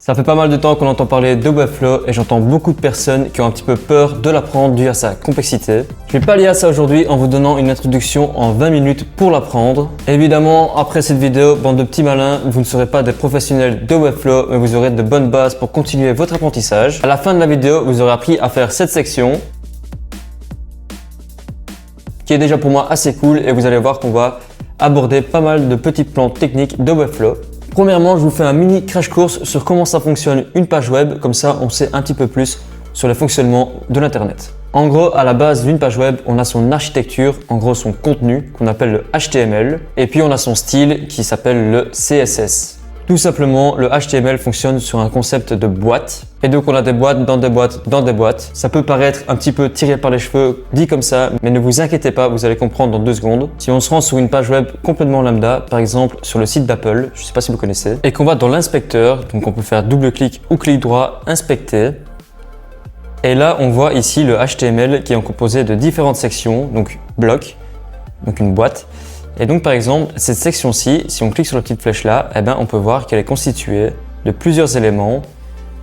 Ça fait pas mal de temps qu'on entend parler de Webflow et j'entends beaucoup de personnes qui ont un petit peu peur de l'apprendre dû à sa complexité. Je vais pallier à ça aujourd'hui en vous donnant une introduction en 20 minutes pour l'apprendre. Évidemment, après cette vidéo, bande de petits malins, vous ne serez pas des professionnels de Webflow, mais vous aurez de bonnes bases pour continuer votre apprentissage. À la fin de la vidéo, vous aurez appris à faire cette section, qui est déjà pour moi assez cool, et vous allez voir qu'on va aborder pas mal de petits plans techniques de Webflow. Premièrement, je vous fais un mini crash course sur comment ça fonctionne une page web, comme ça on sait un petit peu plus sur le fonctionnement de l'internet. En gros, à la base d'une page web, on a son architecture, en gros son contenu qu'on appelle le HTML, et puis on a son style qui s'appelle le CSS. Tout simplement, le HTML fonctionne sur un concept de boîte. Et donc on a des boîtes dans des boîtes dans des boîtes. Ça peut paraître un petit peu tiré par les cheveux, dit comme ça, mais ne vous inquiétez pas, vous allez comprendre dans 2 secondes. Si on se rend sur une page web complètement lambda, par exemple sur le site d'Apple, je ne sais pas si vous connaissez, et qu'on va dans l'inspecteur, donc on peut faire double clic ou clic droit, inspecter. Et là, on voit ici le HTML qui est composé de différentes sections, donc blocs, donc une boîte. Et donc par exemple, cette section-ci, si on clique sur la petite flèche là, eh ben, on peut voir qu'elle est constituée de plusieurs éléments,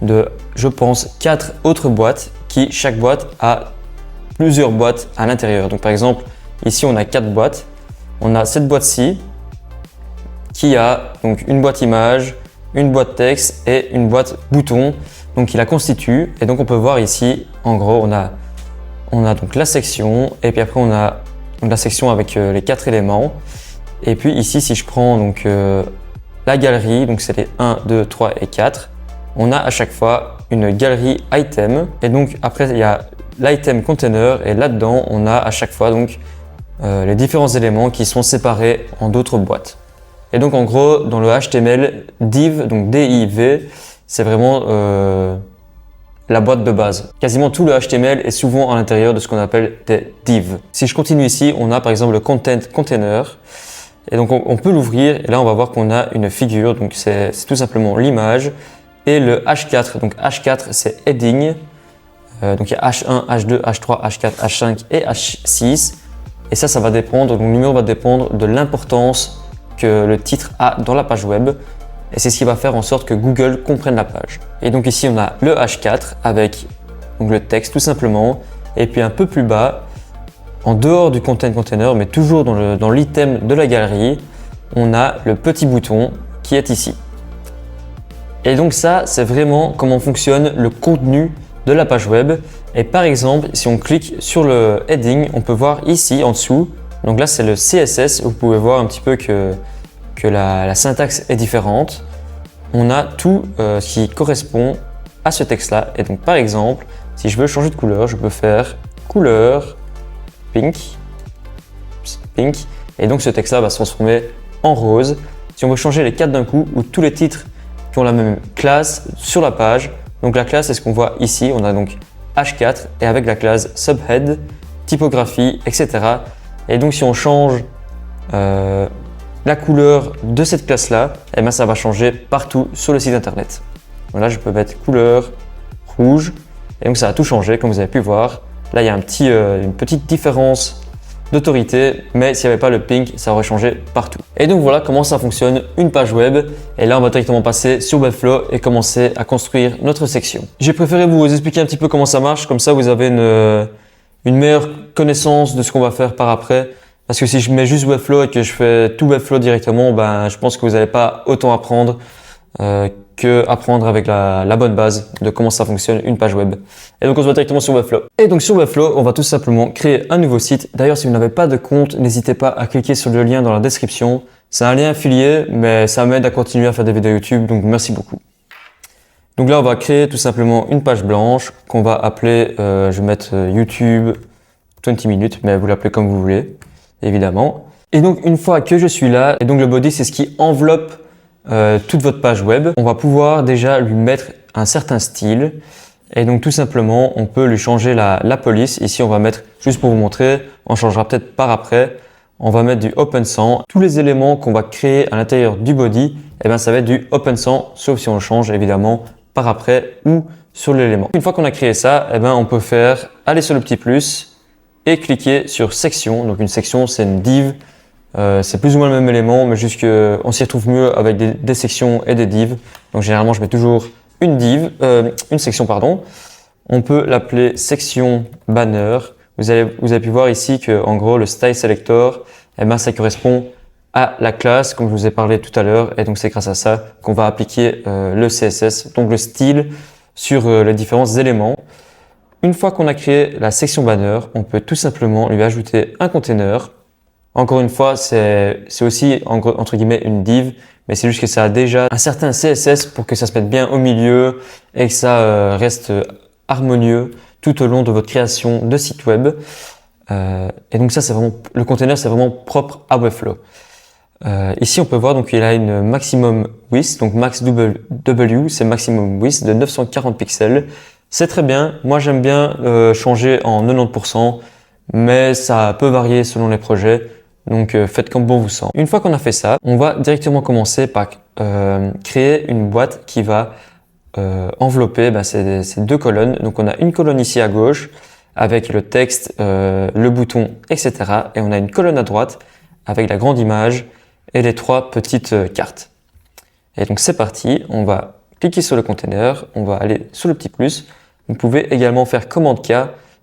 de, je pense, 4 autres boîtes qui, chaque boîte a plusieurs boîtes à l'intérieur. Donc par exemple, ici on a 4 boîtes. On a cette boîte-ci qui a donc une boîte image, une boîte texte et une boîte bouton. Donc qui la constitue. Et donc on peut voir ici, en gros, on a donc la section et puis après on a la section avec les 4 éléments. Et puis ici, si je prends donc la galerie, donc c'est les 1, 2, 3 et 4, on a à chaque fois une galerie item. Et donc après, il y a l'item container et là-dedans, on a à chaque fois donc les différents éléments qui sont séparés en d'autres boîtes. Et donc en gros, dans le HTML, div, donc div, c'est vraiment la boîte de base. Quasiment tout le HTML est souvent à l'intérieur de ce qu'on appelle des divs. Si je continue ici, on a par exemple le content container. Et donc on peut l'ouvrir et là on va voir qu'on a une figure. Donc c'est tout simplement l'image et le H4. Donc H4 c'est heading. Donc il y a H1, H2, H3, H4, H5 et H6. Et ça va dépendre, donc le numéro va dépendre de l'importance que le titre a dans la page web. Et c'est ce qui va faire en sorte que Google comprenne la page. Et donc ici, on a le H4 avec donc le texte tout simplement. Et puis un peu plus bas, en dehors du content container, mais toujours dans l'item de la galerie, on a le petit bouton qui est ici. Et donc ça, c'est vraiment comment fonctionne le contenu de la page web. Et par exemple, si on clique sur le heading, on peut voir ici en dessous. Donc là, c'est le CSS. Vous pouvez voir un petit peu que la syntaxe est différente. On a tout ce qui correspond à ce texte-là. Et donc par exemple, si je veux changer de couleur, je peux faire couleur pink. Et donc ce texte-là va se transformer en rose. Si on veut changer les 4 d'un coup ou tous les titres qui ont la même classe sur la page, donc la classe, c'est ce qu'on voit ici. On a donc H4 et avec la classe subhead, typographie, etc. Et donc si on change la couleur de cette classe-là, eh ben ça va changer partout sur le site internet. Voilà, je peux mettre couleur rouge et donc ça a tout changé comme vous avez pu voir. Là, il y a une petite différence d'autorité, mais s'il n'y avait pas le pink, ça aurait changé partout. Et donc voilà comment ça fonctionne une page web. Et là, on va directement passer sur Webflow et commencer à construire notre section. J'ai préféré vous expliquer un petit peu comment ça marche, comme ça vous avez une meilleure connaissance de ce qu'on va faire par après. Parce que si je mets juste Webflow et que je fais tout Webflow directement, ben, je pense que vous n'allez pas autant apprendre que apprendre avec la bonne base de comment ça fonctionne une page web. Et donc on se voit directement sur Webflow. Et donc sur Webflow, on va tout simplement créer un nouveau site. D'ailleurs, si vous n'avez pas de compte, n'hésitez pas à cliquer sur le lien dans la description. C'est un lien affilié, mais ça m'aide à continuer à faire des vidéos YouTube, donc merci beaucoup. Donc là, on va créer tout simplement une page blanche qu'on va appeler, je vais mettre YouTube 20 minutes, mais vous l'appelez comme vous voulez. Évidemment. Et donc une fois que je suis là, et donc le body c'est ce qui enveloppe toute votre page web, on va pouvoir déjà lui mettre un certain style. Et donc tout simplement on peut lui changer la police. Ici on va mettre, juste pour vous montrer, on changera peut-être par après, on va mettre du open sans. Tous les éléments qu'on va créer à l'intérieur du body, eh ben, ça va être du open sans, sauf si on le change évidemment par après ou sur l'élément. Une fois qu'on a créé ça, eh ben, on peut faire aller sur le petit plus et cliquer sur section. Donc une section, c'est une div. C'est plus ou moins le même élément, mais juste qu'on s'y retrouve mieux avec des sections et des divs. Donc généralement, je mets toujours une section pardon. On peut l'appeler section banner. Vous avez pu voir ici que en gros le style selector, eh ben, ça correspond à la classe comme je vous ai parlé tout à l'heure, et donc c'est grâce à ça qu'on va appliquer le CSS, donc le style sur les différents éléments. Une fois qu'on a créé la section banner, on peut tout simplement lui ajouter un container. Encore une fois, c'est aussi entre guillemets une div, mais c'est juste que ça a déjà un certain CSS pour que ça se mette bien au milieu et que ça reste harmonieux tout au long de votre création de site web. Et donc ça, c'est vraiment, le container, c'est vraiment propre à Webflow. Ici, on peut voir donc il a une maximum width, donc max W, c'est maximum width de 940 pixels. C'est très bien. Moi, j'aime bien changer en 90%, mais ça peut varier selon les projets. Donc, faites comme bon vous semble. Une fois qu'on a fait ça, on va directement commencer par créer une boîte qui va envelopper ces deux colonnes. Donc, on a une colonne ici à gauche avec le texte, le bouton, etc. Et on a une colonne à droite avec la grande image et les trois petites cartes. Et donc, c'est parti. On va cliquer sur le container. On va aller sur le petit plus. Vous pouvez également faire commande K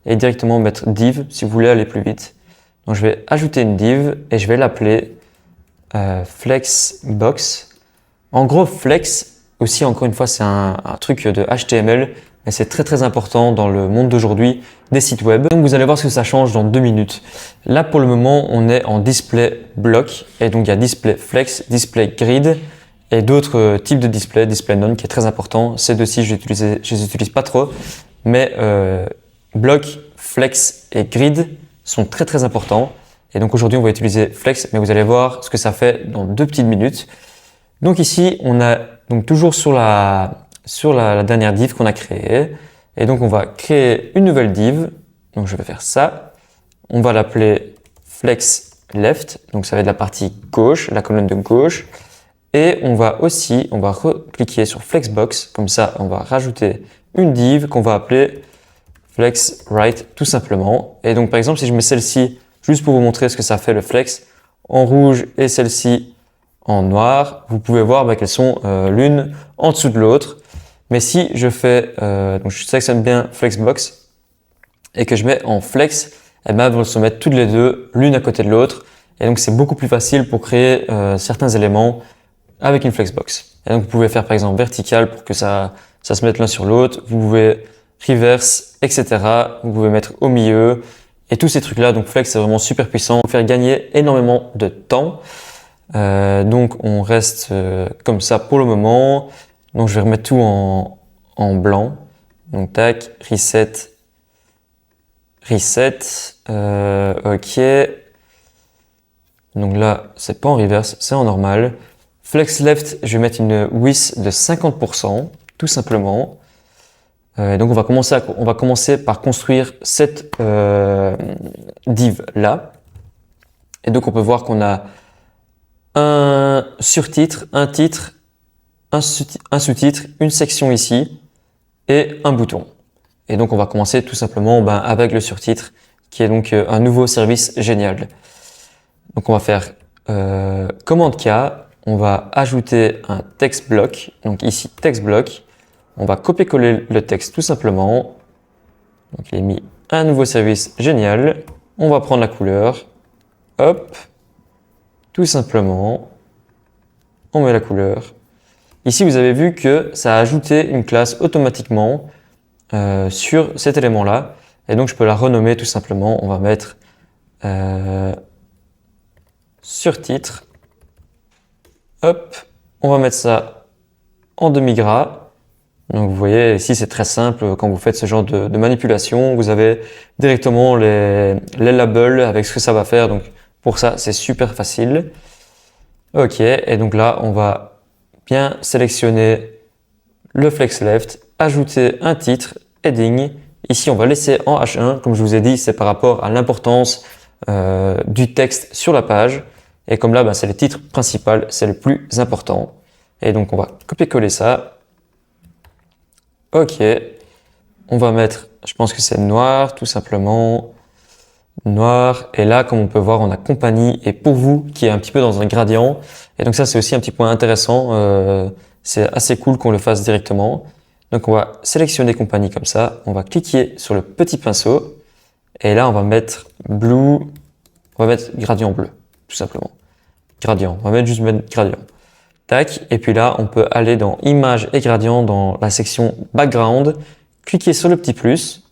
et directement mettre div si vous voulez aller plus vite. Donc, je vais ajouter une div et je vais l'appeler flexbox. En gros, flex, aussi, encore une fois, c'est un truc de HTML, mais c'est très très important dans le monde d'aujourd'hui des sites web. Donc, vous allez voir ce que ça change dans 2 minutes. Là, pour le moment, on est en display block et donc il y a display flex, display grid et d'autres types de display, display none qui est très important. Ces deux-ci, je les utilise pas trop, mais block, flex et grid sont très très importants. Et donc aujourd'hui, on va utiliser flex, mais vous allez voir ce que ça fait dans 2 petites minutes. Donc ici, on a donc toujours sur la dernière div qu'on a créée. Et donc on va créer une nouvelle div. Donc je vais faire ça. On va l'appeler flex left. Donc ça va être la partie gauche, la colonne de gauche. Et on va recliquer sur flexbox. Comme ça, on va rajouter une div qu'on va appeler flex right tout simplement. Et donc par exemple, si je mets celle-ci juste pour vous montrer ce que ça fait le flex en rouge et celle-ci en noir, vous pouvez voir qu'elles sont l'une en dessous de l'autre. Mais si je fais, donc je sélectionne bien flexbox et que je mets en flex, elles vont se mettre toutes les deux l'une à côté de l'autre. Et donc c'est beaucoup plus facile pour créer certains éléments avec une flexbox. Et donc vous pouvez faire par exemple vertical pour que ça se mette l'un sur l'autre. Vous pouvez reverse, etc. Vous pouvez mettre au milieu et tous ces trucs-là. Donc flex, c'est vraiment super puissant, faire gagner énormément de temps. Donc on reste comme ça pour le moment. Donc je vais remettre tout en blanc. Donc tac, reset, ok. Donc là, c'est pas en reverse, c'est en normal. Flex left, je vais mettre une width de 50%, tout simplement. Donc on va commencer par construire cette div là. Et donc on peut voir qu'on a un surtitre, un titre, un sous-titre, une section ici et un bouton. Et donc on va commencer tout simplement avec le surtitre qui est donc un nouveau service génial. Donc on va faire commande K, on va ajouter un text block, donc ici text block. On va copier-coller le texte tout simplement. Donc il est mis un nouveau service génial. On va prendre la couleur. Hop. Tout simplement. On met la couleur. Ici, vous avez vu que ça a ajouté une classe automatiquement sur cet élément-là. Et donc, je peux la renommer tout simplement. On va mettre surtitre. Hop. On va mettre ça en demi-gras. Donc vous voyez ici c'est très simple quand vous faites ce genre de manipulation, vous avez directement les labels avec ce que ça va faire, donc pour ça c'est super facile. Ok, et donc là on va bien sélectionner le flex left, ajouter un titre, heading. Ici on va laisser en H1, comme je vous ai dit c'est par rapport à l'importance du texte sur la page, et comme là c'est le titre principal, c'est le plus important. Et donc on va copier-coller ça. Ok, on va mettre, je pense que c'est noir, tout simplement, noir. Et là, comme on peut voir, on a compagnie et pour vous qui est un petit peu dans un gradient. Et donc ça, c'est aussi un petit point intéressant. C'est assez cool qu'on le fasse directement. Donc on va sélectionner compagnie comme ça, on va cliquer sur le petit pinceau et là on va mettre blue, on va mettre gradient bleu, tout simplement. Gradient, on va mettre juste gradient. Tac, et puis là on peut aller dans image et gradient dans la section background, cliquer sur le petit plus,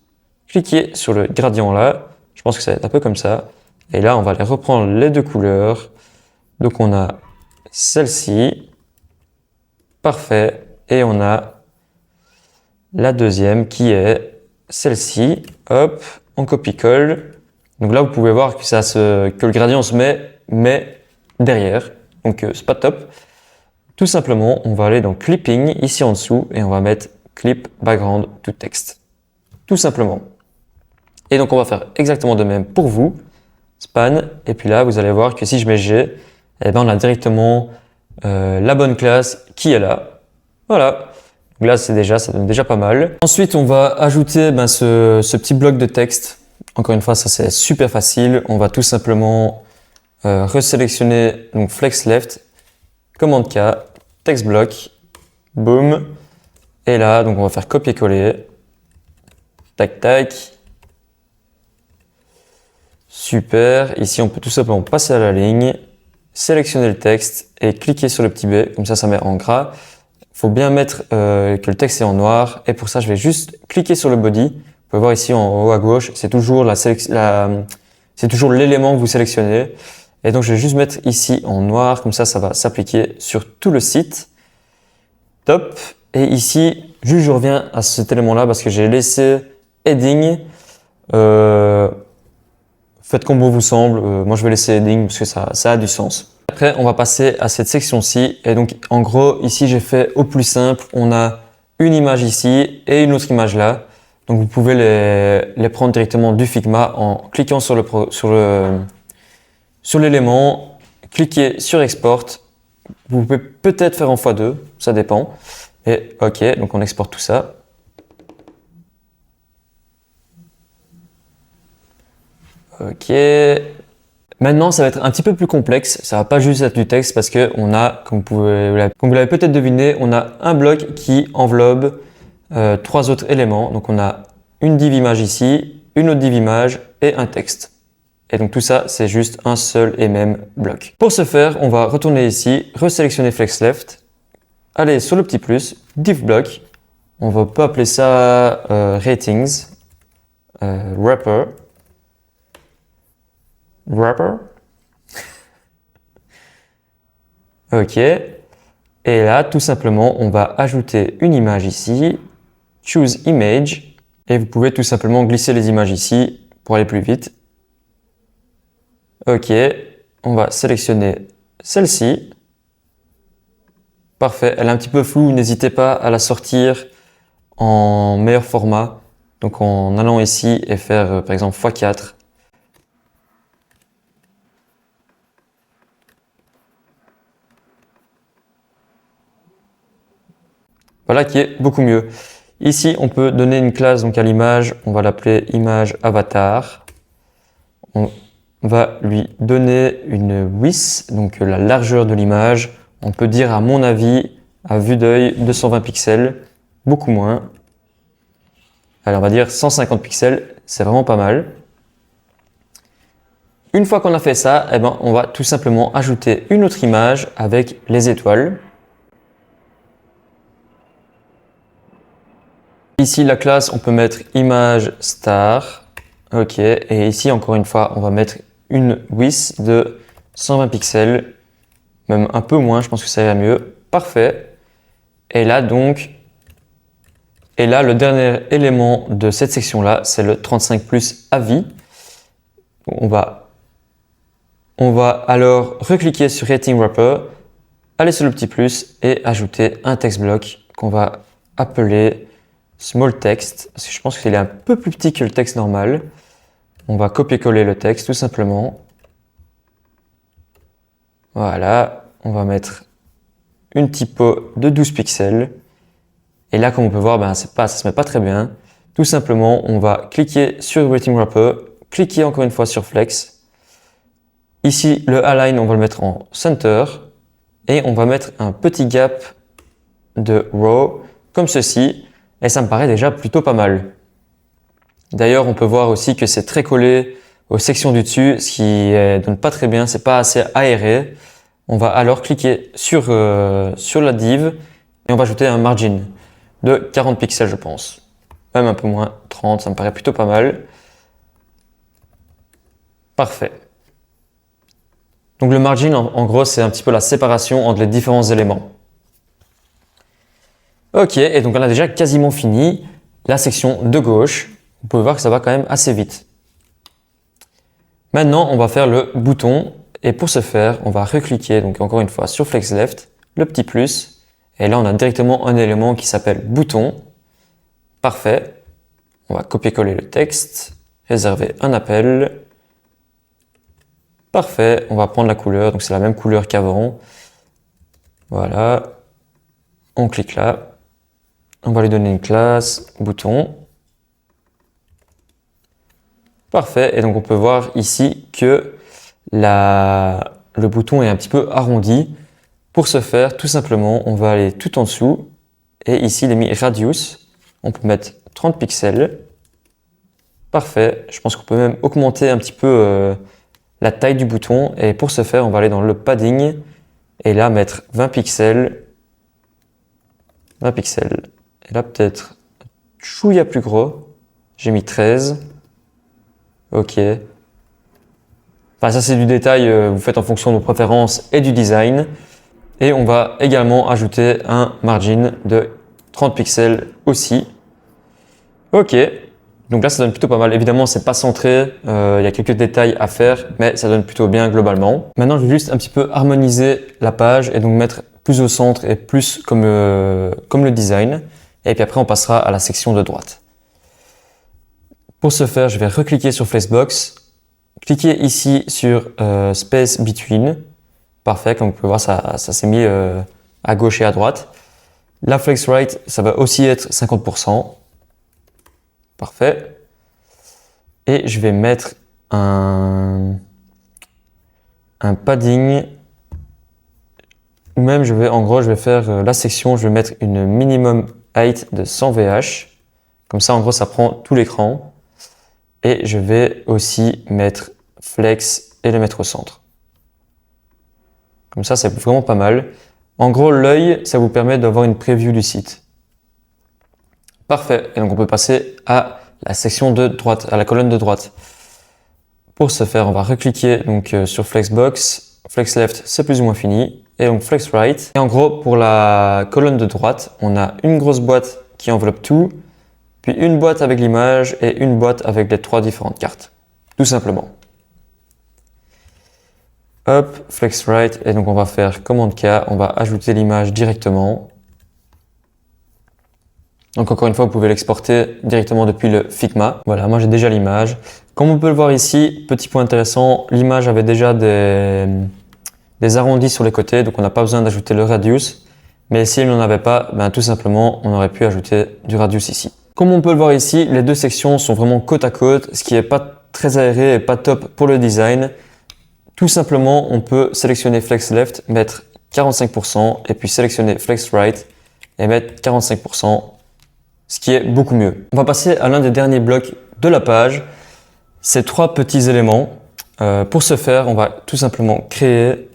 cliquer sur le gradient là, je pense que ça va être un peu comme ça, et là on va aller reprendre les deux couleurs. Donc on a celle-ci, parfait, et on a la deuxième qui est celle-ci, hop, on copie-colle. Donc là vous pouvez voir que, que le gradient se met derrière, donc c'est pas top. Tout simplement, on va aller dans clipping ici en dessous et on va mettre clip background to text. Tout simplement. Et donc on va faire exactement de même pour vous, span, et puis là vous allez voir que si je mets G, eh ben on a directement la bonne classe qui est là. Voilà. Donc là ça donne déjà pas mal. Ensuite on va ajouter ce petit bloc de texte. Encore une fois ça c'est super facile. On va tout simplement resélectionner donc flex left, commande K, text block, boom. Et là donc on va faire copier-coller. Tac tac. Super. Ici on peut tout simplement passer à la ligne, sélectionner le texte et cliquer sur le petit B. Comme ça met en gras. Faut bien mettre que le texte est en noir et pour ça je vais juste cliquer sur le body. Vous pouvez voir ici en haut à gauche, c'est toujours l'élément que vous sélectionnez. Et donc je vais juste mettre ici en noir, comme ça va s'appliquer sur tout le site. Top. Et ici, juste je reviens à cet élément-là parce que j'ai laissé heading. Faites comme bon vous semble. Moi je vais laisser heading parce que ça a du sens. Après, on va passer à cette section-ci. Et donc, en gros, ici, j'ai fait au plus simple. On a une image ici et une autre image là. Donc, vous pouvez les prendre directement du Figma en cliquant sur l'élément, cliquez sur Export. Vous pouvez peut-être faire en x2, ça dépend. Et OK, donc on exporte tout ça. OK. Maintenant, ça va être un petit peu plus complexe. Ça va pas juste être du texte parce que on a, comme vous l'avez peut-être deviné, on a un bloc qui englobe trois autres éléments. Donc, on a une div image ici, une autre div image et un texte. Et donc, tout ça, c'est juste un seul et même bloc. Pour ce faire, on va retourner ici, resélectionner flex left, aller sur le petit plus, div block. On va pas appeler ça ratings, wrapper. OK. Et là, tout simplement, on va ajouter une image ici, choose image, et vous pouvez tout simplement glisser les images ici pour aller plus vite. OK. On va sélectionner celle-ci. Parfait. Elle est un petit peu floue. N'hésitez pas à la sortir en meilleur format. Donc en allant ici et faire par exemple x4. Voilà qui est beaucoup mieux. Ici, on peut donner une classe donc à l'image. On va l'appeler image avatar. On va lui donner une width, donc la largeur de l'image. On peut dire à mon avis, à vue d'œil, 220 pixels, beaucoup moins. Alors on va dire 150 pixels, c'est vraiment pas mal. Une fois qu'on a fait ça, eh ben, on va tout simplement ajouter une autre image avec les étoiles. Ici, la classe, on peut mettre image star. OK. Et ici, encore une fois, on va mettre une width de 120 pixels. Même un peu moins, je pense que ça ira mieux. Parfait. Et là, le dernier élément de cette section-là, c'est le 35 plus avis. On va alors recliquer sur Rating Wrapper, aller sur le petit plus et ajouter un text block qu'on va appeler Small Text, parce que je pense qu'il est un peu plus petit que le texte normal. On va copier-coller le texte tout simplement. Voilà, on va mettre une typo de 12 pixels. Et là, comme on peut voir, ça se met pas très bien. Tout simplement, on va cliquer sur Rating Wrapper, cliquer encore une fois sur Flex. Ici, le align, on va le mettre en center et on va mettre un petit gap de row comme ceci. et ça me paraît déjà plutôt pas mal. D'ailleurs, on peut voir aussi que c'est très collé aux sections du dessus, ce qui donne pas très bien, c'est pas assez aéré. On va alors cliquer sur la div et on va ajouter un margin de 40 pixels, je pense. Même un peu moins, 30, ça me paraît plutôt pas mal. Parfait. Donc le margin, en gros, c'est un petit peu la séparation entre les différents éléments. Ok, et donc on a déjà quasiment fini la section de gauche. Vous pouvez voir que ça va quand même assez vite. Maintenant, on va faire le bouton. Et pour ce faire, on va recliquer, donc encore une fois, sur Flex Left, le petit plus. Et là, on a directement un élément qui s'appelle bouton. Parfait. On va copier-coller le texte, réserver un appel. Parfait. On va prendre la couleur, donc c'est la même couleur qu'avant. Voilà. On clique là. On va lui donner une classe, bouton. Parfait. Et donc, on peut voir ici que le bouton est un petit peu arrondi. Pour ce faire, tout simplement, on va aller tout en dessous. Et ici, il est mis Radius. On peut mettre 30 pixels. Parfait. Je pense qu'on peut même augmenter un petit peu la taille du bouton. Et pour ce faire, on va aller dans le padding. Et là, mettre 20 pixels. 20 pixels. Et là, peut-être chouïa plus gros. J'ai mis 13. Ok. Enfin, ça, c'est du détail. Vous faites en fonction de vos préférences et du design. Et on va également ajouter un margin de 30 pixels aussi. Ok. Donc là, ça donne plutôt pas mal. Évidemment, c'est pas centré. Il y a quelques détails à faire, mais ça donne plutôt bien globalement. Maintenant, je vais juste un petit peu harmoniser la page et donc mettre plus au centre et plus comme le design. Et puis après, on passera à la section de droite. Pour ce faire, je vais recliquer sur Flexbox. Cliquez ici sur Space Between. Parfait, comme vous pouvez voir, ça s'est mis à gauche et à droite. La Flex Right, ça va aussi être 50%. Parfait. Et je vais mettre un padding. Ou même, je vais faire la section, je vais mettre une minimum height de 100 VH. Comme ça, en gros, ça prend tout l'écran. Et je vais aussi mettre Flex et le mettre au centre. Comme ça, c'est vraiment pas mal. En gros, l'œil, ça vous permet d'avoir une preview du site. Parfait. Et donc, on peut passer à la section de droite, à la colonne de droite. Pour ce faire, on va recliquer donc sur Flexbox. Flex Left, c'est plus ou moins fini. Et donc, Flex Right. Et en gros, pour la colonne de droite, on a une grosse boîte qui enveloppe tout, puis une boîte avec l'image et une boîte avec les 3 différentes cartes. Tout simplement. Hop, Flex Right, et donc on va faire commande K, on va ajouter l'image directement. Donc encore une fois, vous pouvez l'exporter directement depuis le Figma. Voilà, moi j'ai déjà l'image. Comme on peut le voir ici, petit point intéressant, l'image avait déjà des arrondis sur les côtés, donc on n'a pas besoin d'ajouter le radius. Mais si elle n'en avait pas, tout simplement, on aurait pu ajouter du radius ici. Comme on peut le voir ici, les deux sections sont vraiment côte à côte, ce qui n'est pas très aéré et pas top pour le design. Tout simplement, on peut sélectionner Flex Left, mettre 45% et puis sélectionner Flex Right et mettre 45%, ce qui est beaucoup mieux. On va passer à l'un des derniers blocs de la page, ces 3 petits éléments. Pour ce faire, on va tout simplement créer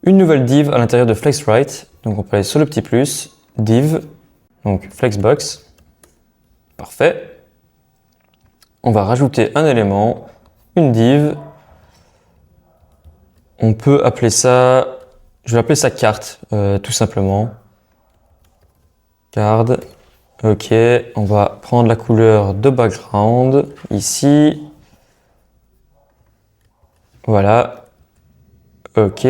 une nouvelle div à l'intérieur de Flex Right. Donc on peut aller sur le petit plus, div, donc Flexbox. Parfait. On va rajouter un élément, une div. On peut appeler ça, je vais appeler ça carte, tout simplement. Card. Ok, on va prendre la couleur de background ici. Voilà. Ok.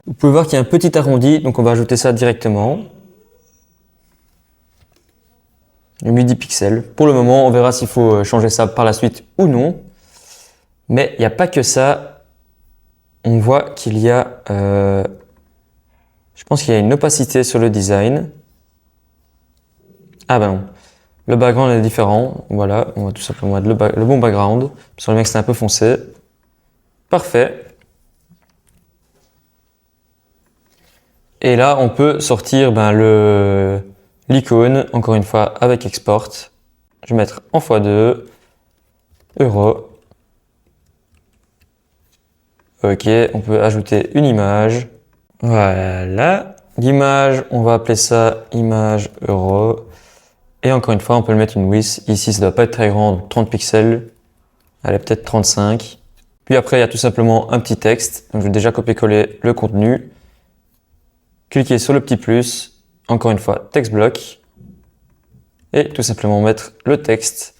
Vous pouvez voir qu'il y a un petit arrondi, donc on va ajouter ça directement. J'ai mis 10 pixels. Pour le moment, on verra s'il faut changer ça par la suite ou non. Mais il n'y a pas que ça. On voit qu'il y a, je pense qu'il y a une opacité sur le design. Ah ben non, le background est différent. Voilà, on va tout simplement mettre le bon background. Sur le mec, c'est un peu foncé. Parfait. Et là, on peut sortir le l'icône, encore une fois avec export. Je vais mettre en x2, euro. Ok, on peut ajouter une image. Voilà. L'image, on va appeler ça image euro. Et encore une fois, on peut le mettre une width. Ici, ça doit pas être très grand, donc 30 pixels. Allez, peut-être 35. Puis après, il y a tout simplement un petit texte. Donc, je vais déjà copier-coller le contenu. Cliquez sur le petit plus. Encore une fois, text block. Et tout simplement mettre le texte.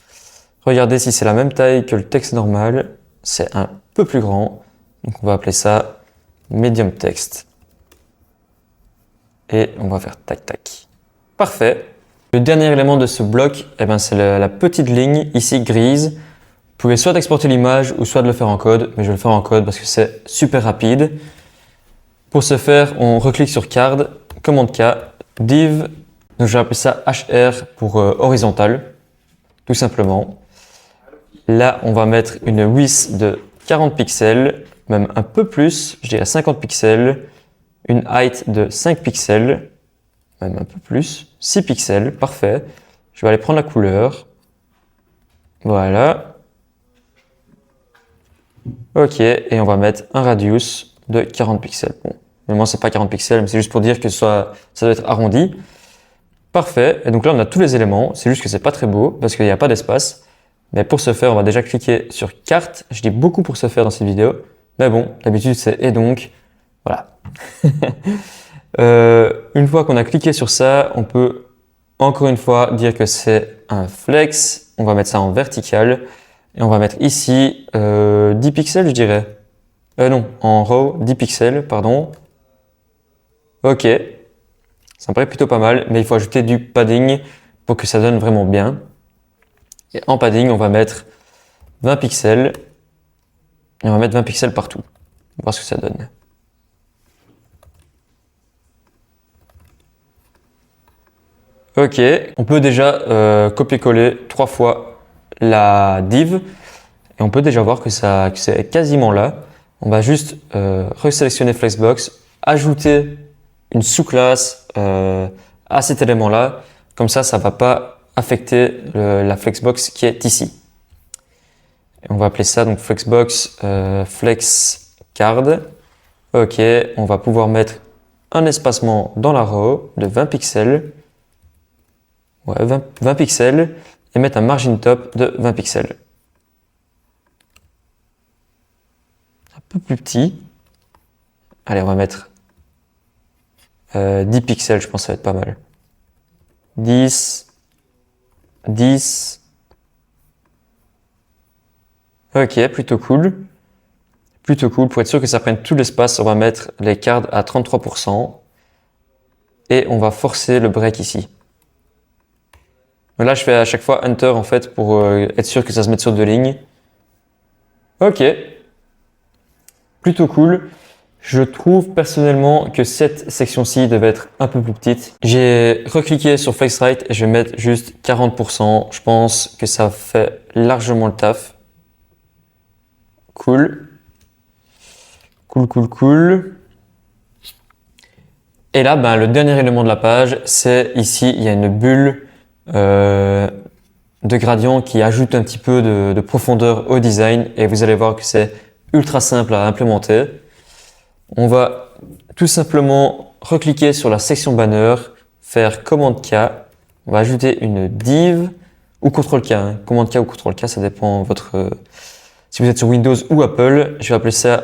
Regardez si c'est la même taille que le texte normal. C'est un peu plus grand. Donc, on va appeler ça medium text. Et on va faire tac tac. Parfait. Le dernier élément de ce bloc, eh ben, c'est la petite ligne ici grise. Vous pouvez soit exporter l'image ou soit de le faire en code, mais je vais le faire en code parce que c'est super rapide. Pour ce faire, on reclique sur Card, commande K, div, donc je vais appeler ça HR pour horizontal, tout simplement. Là, on va mettre une width de 40 pixels, même un peu plus, je dirais 50 pixels, une height de 5 pixels, même un peu plus, 6 pixels, parfait. Je vais aller prendre la couleur. Voilà. Ok, et on va mettre un radius de 40 pixels. Bon, mais moi c'est pas 40 pixels, mais c'est juste pour dire que ça doit être arrondi. Parfait, et donc là on a tous les éléments, c'est juste que c'est pas très beau parce qu'il n'y a pas d'espace. Mais pour ce faire, on va déjà cliquer sur carte. Je dis beaucoup pour ce faire dans cette vidéo, mais bon, d'habitude c'est et donc, voilà. Une fois qu'on a cliqué sur ça, on peut encore une fois dire que c'est un flex. On va mettre ça en vertical et on va mettre ici 10 pixels, je dirais. Non, en row, 10 pixels, pardon. Ok, ça me paraît plutôt pas mal, mais il faut ajouter du padding pour que ça donne vraiment bien. Et en padding, on va mettre 20 pixels et on va mettre 20 pixels partout. On va voir ce que ça donne. Ok, on peut déjà copier-coller 3 fois la div et on peut déjà voir que c'est quasiment là. On va juste resélectionner Flexbox, ajouter une sous-classe à cet élément-là. Comme ça ne va pas affecter la Flexbox qui est ici. Et on va appeler ça donc Flexbox Flex Card. Ok, on va pouvoir mettre un espacement dans la row de 20 pixels. Ouais, 20 pixels et mettre un margin top de 20 pixels. Un peu plus petit. Allez, on va mettre 10 pixels, je pense que ça va être pas mal. 10, 10. Ok, plutôt cool. Plutôt cool. Pour être sûr que ça prenne tout l'espace, on va mettre les cards à 33%. Et on va forcer le break ici. Là, je fais à chaque fois Enter en fait pour être sûr que ça se mette sur 2 lignes. Ok. Plutôt cool. Je trouve personnellement que cette section-ci devait être un peu plus petite. J'ai recliqué sur FlexWrite et je vais mettre juste 40%. Je pense que ça fait largement le taf. Cool. Cool, cool, cool. Et là, ben, le dernier élément de la page, c'est ici, il y a une bulle de gradient qui ajoute un petit peu de profondeur au design et vous allez voir que c'est ultra simple à implémenter. On va tout simplement recliquer sur la section banner, faire commande K, on va ajouter une div ou CTRL K, hein. Commande K ou CTRL K, ça dépend si vous êtes sur Windows ou Apple. Je vais appeler ça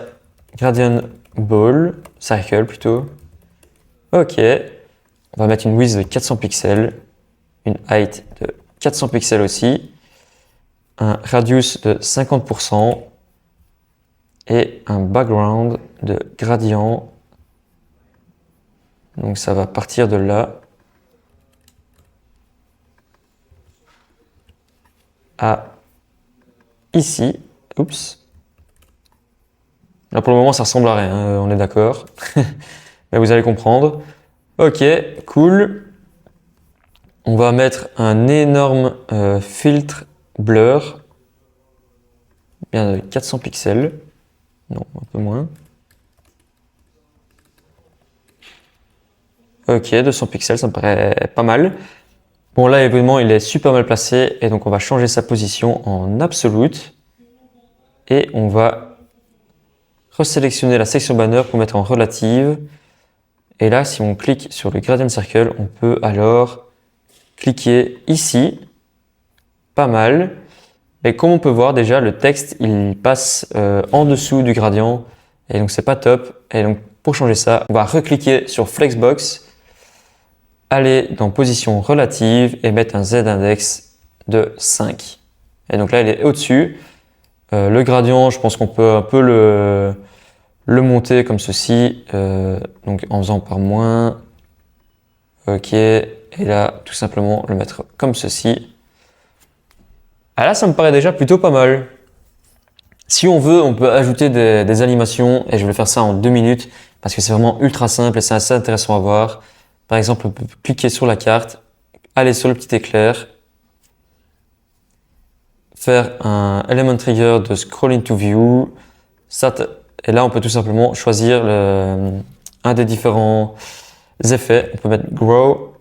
gradient ball, circle plutôt. Ok, on va mettre une width de 400 pixels, une height de 400 pixels aussi, un radius de 50% et un background de gradient. Donc ça va partir de là à ici. Oups. Là pour le moment ça ressemble à rien, hein, on est d'accord. Mais vous allez comprendre. Ok, cool. On va mettre un énorme filtre blur, bien de 400 pixels. Non, un peu moins. Ok, 200 pixels, ça me paraît pas mal. Bon là évidemment il est super mal placé et donc on va changer sa position en absolute et on va resélectionner la section banner pour mettre en relative. Et là si on clique sur le gradient circle, on peut alors cliquer ici, pas mal. Et comme on peut voir déjà le texte il passe en dessous du gradient et donc c'est pas top. Et donc pour changer ça, on va recliquer sur Flexbox, aller dans position relative et mettre un Z-index de 5. Et donc là, il est au-dessus. Le gradient, je pense qu'on peut un peu le monter comme ceci, donc en faisant par moins. Ok, et là, tout simplement le mettre comme ceci. Ah là, ça me paraît déjà plutôt pas mal. Si on veut, on peut ajouter des animations et je vais faire ça en 2 minutes parce que c'est vraiment ultra simple et c'est assez intéressant à voir. Par exemple, on peut cliquer sur la carte, aller sur le petit éclair, faire un element trigger de scroll into view, et là on peut tout simplement choisir un des différents effets. On peut mettre grow,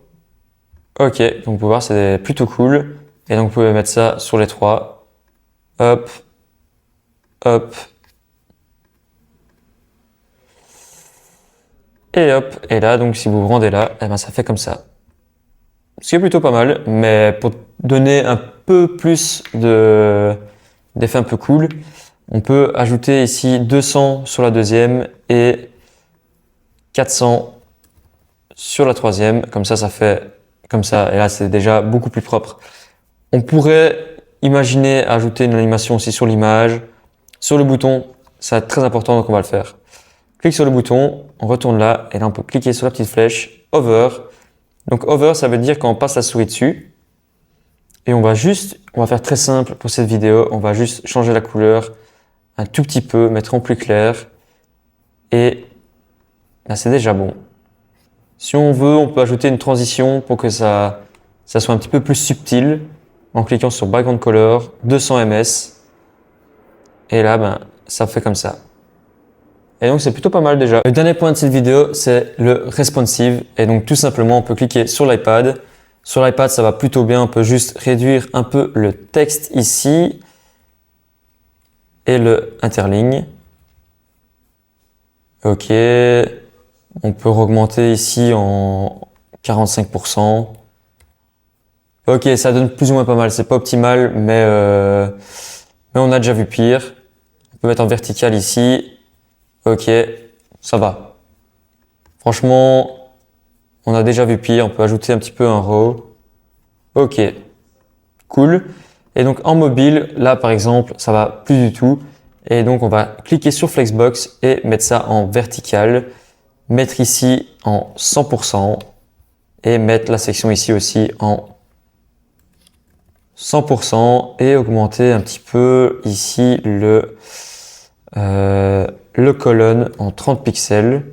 ok, donc vous pouvez voir c'est plutôt cool, et donc vous pouvez mettre ça sur les 3, hop, hop, et hop, et là, donc si vous vous rendez là, eh ben, ça fait comme ça. Ce qui est plutôt pas mal, mais pour donner un peu plus d'effet un peu cool, on peut ajouter ici 200 sur la deuxième et 400 sur la troisième. Comme ça fait comme ça, et là c'est déjà beaucoup plus propre. On pourrait imaginer ajouter une animation aussi sur l'image, sur le bouton, ça va être très important donc on va le faire. Clique sur le bouton, on retourne là, et là on peut cliquer sur la petite flèche, Hover. Donc Hover, ça veut dire quand on passe la souris dessus. Et on va faire très simple pour cette vidéo, on va juste changer la couleur un tout petit peu, mettre en plus clair. Et là c'est déjà bon. Si on veut, on peut ajouter une transition pour que ça soit un petit peu plus subtil, en cliquant sur Background Color, 200 ms. Et là, ça fait comme ça. Et donc c'est plutôt pas mal déjà. Le dernier point de cette vidéo, c'est le responsive. Et donc tout simplement, on peut cliquer sur l'iPad. Sur l'iPad, ça va plutôt bien. On peut juste réduire un peu le texte ici et le interligne. Ok. On peut augmenter ici en 45%. Ok, ça donne plus ou moins pas mal. C'est pas optimal, mais on a déjà vu pire. On peut mettre en vertical ici. Ok, ça va. Franchement, on a déjà vu pire. On peut ajouter un petit peu un raw. Ok, cool. Et donc en mobile, là par exemple, ça va plus du tout. Et donc on va cliquer sur Flexbox et mettre ça en vertical. Mettre ici en 100% et mettre la section ici aussi en 100% et augmenter un petit peu ici le colonne en 30 pixels.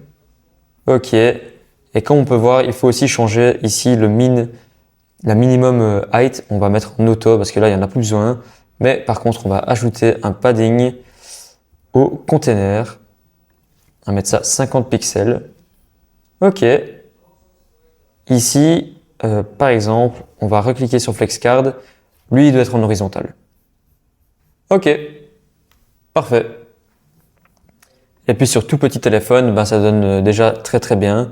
Ok. Et comme on peut voir, il faut aussi changer ici la minimum height. On va mettre en auto parce que là, il n'y en a plus besoin. Mais par contre, on va ajouter un padding au container. On va mettre ça 50 pixels. Ok. Ici, par exemple, on va recliquer sur FlexCard. Lui, il doit être en horizontal. Ok. Parfait. Et puis sur tout petit téléphone, ça donne déjà très très bien.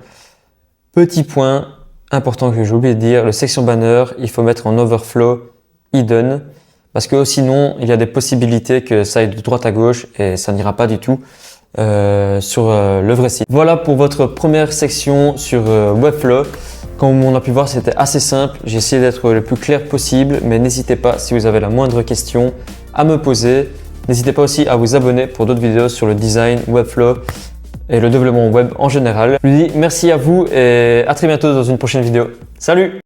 Petit point important que j'ai oublié de dire, le section banner, il faut mettre en overflow hidden. Parce que sinon, il y a des possibilités que ça aille de droite à gauche et ça n'ira pas du tout sur le vrai site. Voilà pour votre première section sur Webflow. Comme on a pu voir, c'était assez simple. J'ai essayé d'être le plus clair possible, mais n'hésitez pas, si vous avez la moindre question, à me poser. N'hésitez pas aussi à vous abonner pour d'autres vidéos sur le design, Webflow et le développement web en général. Je vous dis merci à vous et à très bientôt dans une prochaine vidéo. Salut!